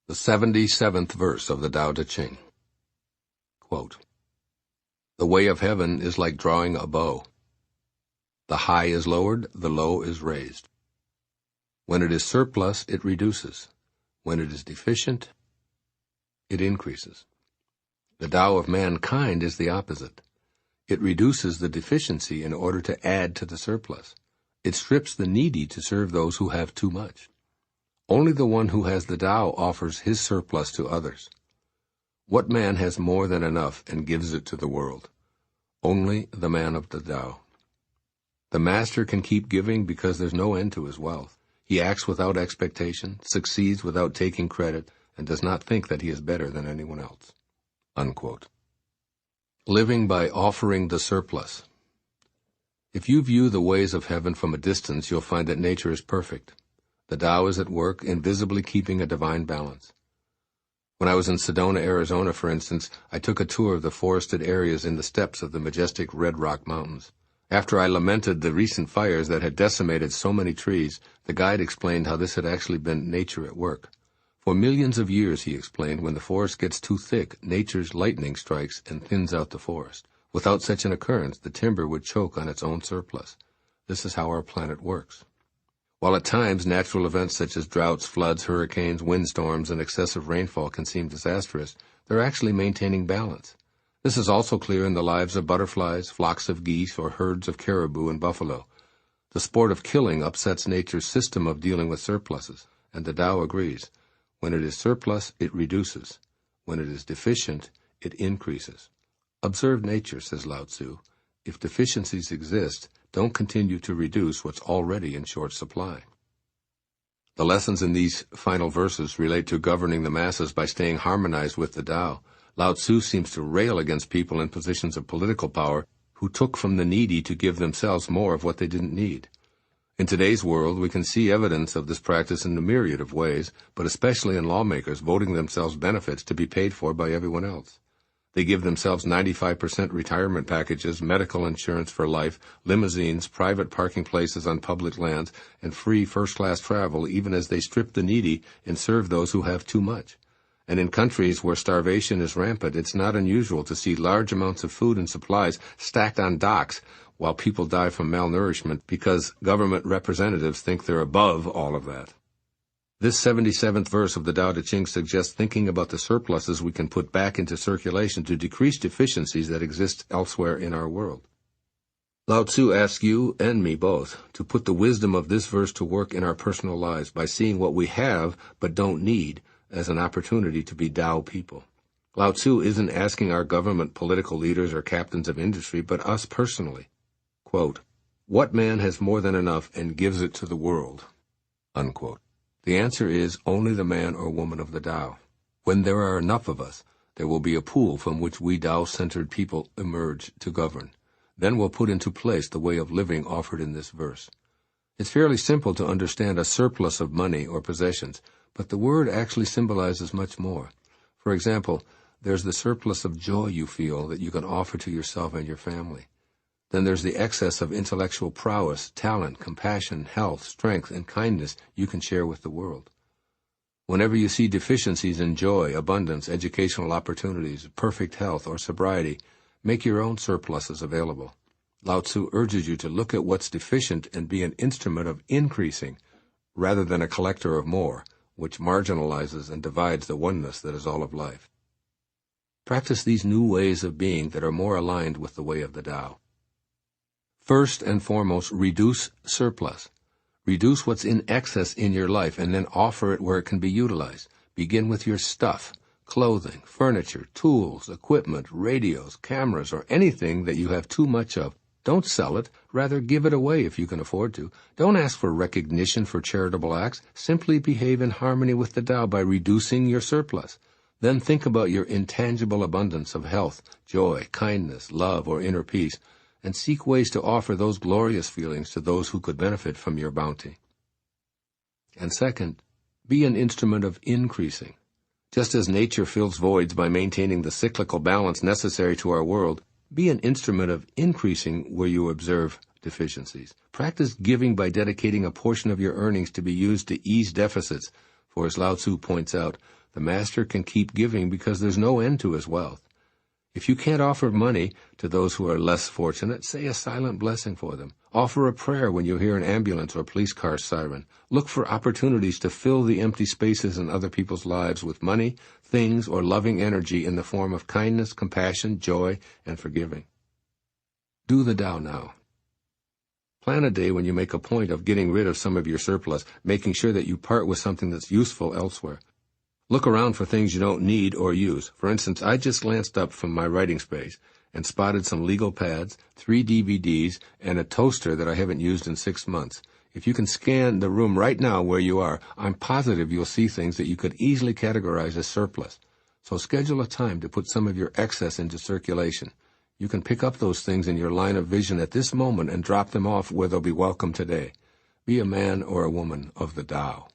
The 77th verse of the Tao Te Ching. Quote, "The way of heaven is like drawing a bow. The high is lowered, the low is raised. When it is surplus, it reduces. When it is deficient, it increases. The Tao of mankind is the opposite. It reduces the deficiency in order to add to the surplus. It strips the needy to serve those who have too much. Only the one who has the Tao offers his surplus to others. What man has more than enough and gives it to the world? Only the man of the Tao. The master can keep giving because there's no end to his wealth. He acts without expectation, succeeds without taking credit, and does not think that he is better than anyone else." Unquote. Living by offering the surplus. If you view the ways of heaven from a distance, you'll find that nature is perfect. The Tao is at work, invisibly keeping a divine balance. When I was in Sedona, Arizona, for instance, I took a tour of the forested areas in the steppes of the majestic Red Rock Mountains. After I lamented the recent fires that had decimated so many trees, the guide explained how this had actually been nature at work. For millions of years, he explained, when the forest gets too thick, nature's lightning strikes and thins out the forest. Without such an occurrence, the timber would choke on its own surplus. This is how our planet works. While at times natural events such as droughts, floods, hurricanes, windstorms, and excessive rainfall can seem disastrous, they're actually maintaining balance. This is also clear in the lives of butterflies, flocks of geese, or herds of caribou and buffalo. The sport of killing upsets nature's system of dealing with surpluses, and the Tao agrees. When it is surplus, it reduces. When it is deficient, it increases. Observe nature, says Lao Tzu. If deficiencies exist, don't continue to reduce what's already in short supply. The lessons in these final verses relate to governing the masses by staying harmonized with the Tao. Lao Tzu seems to rail against people in positions of political power who took from the needy to give themselves more of what they didn't need. In today's world, we can see evidence of this practice in a myriad of ways, but especially in lawmakers voting themselves benefits to be paid for by everyone else. They give themselves 95% retirement packages, medical insurance for life, limousines, private parking places on public lands, and free first-class travel, even as they strip the needy and serve those who have too much. And in countries where starvation is rampant, it's not unusual to see large amounts of food and supplies stacked on docks while people die from malnourishment because government representatives think they're above all of that. This 77th verse of the Tao Te Ching suggests thinking about the surpluses we can put back into circulation to decrease deficiencies that exist elsewhere in our world. Lao Tzu asks you and me both to put the wisdom of this verse to work in our personal lives by seeing what we have but don't need as an opportunity to be Tao people. Lao Tzu isn't asking our government, political leaders, or captains of industry, but us personally. Quote, "What man has more than enough and gives it to the world?" Unquote. The answer is only the man or woman of the Tao. When there are enough of us, there will be a pool from which we Tao-centered people emerge to govern. Then we'll put into place the way of living offered in this verse. It's fairly simple to understand a surplus of money or possessions, but the word actually symbolizes much more. For example, there's the surplus of joy you feel that you can offer to yourself and your family. Then there's the excess of intellectual prowess, talent, compassion, health, strength, and kindness you can share with the world. Whenever you see deficiencies in joy, abundance, educational opportunities, perfect health, or sobriety, make your own surpluses available. Lao Tzu urges you to look at what's deficient and be an instrument of increasing, rather than a collector of more, which marginalizes and divides the oneness that is all of life. Practice these new ways of being that are more aligned with the way of the Tao. First and foremost, reduce surplus. Reduce what's in excess in your life and then offer it where it can be utilized. Begin with your stuff, clothing, furniture, tools, equipment, radios, cameras, or anything that you have too much of. Don't sell it. Rather, give it away if you can afford to. Don't ask for recognition for charitable acts. Simply behave in harmony with the Tao by reducing your surplus. Then think about your intangible abundance of health, joy, kindness, love, or inner peace, and seek ways to offer those glorious feelings to those who could benefit from your bounty. And second, be an instrument of increasing. Just as nature fills voids by maintaining the cyclical balance necessary to our world, be an instrument of increasing where you observe deficiencies. Practice giving by dedicating a portion of your earnings to be used to ease deficits, for as Lao Tzu points out, The master can keep giving because there's no end to his wealth. If you can't offer money to those who are less fortunate, say a silent blessing for them. Offer a prayer when you hear an ambulance or police car siren. Look for opportunities to fill the empty spaces in other people's lives with money, things, or loving energy in the form of kindness, compassion, joy, and forgiving. Do the Tao now. Plan a day when you make a point of getting rid of some of your surplus, making sure that you part with something that's useful elsewhere. Look around for things you don't need or use. For instance, I just glanced up from my writing space and spotted some legal pads, 3 DVDs, and a toaster that I haven't used in 6 months. If you can scan the room right now where you are, I'm positive you'll see things that you could easily categorize as surplus. So schedule a time to put some of your excess into circulation. You can pick up those things in your line of vision at this moment and drop them off where they'll be welcome today. Be a man or a woman of the Tao.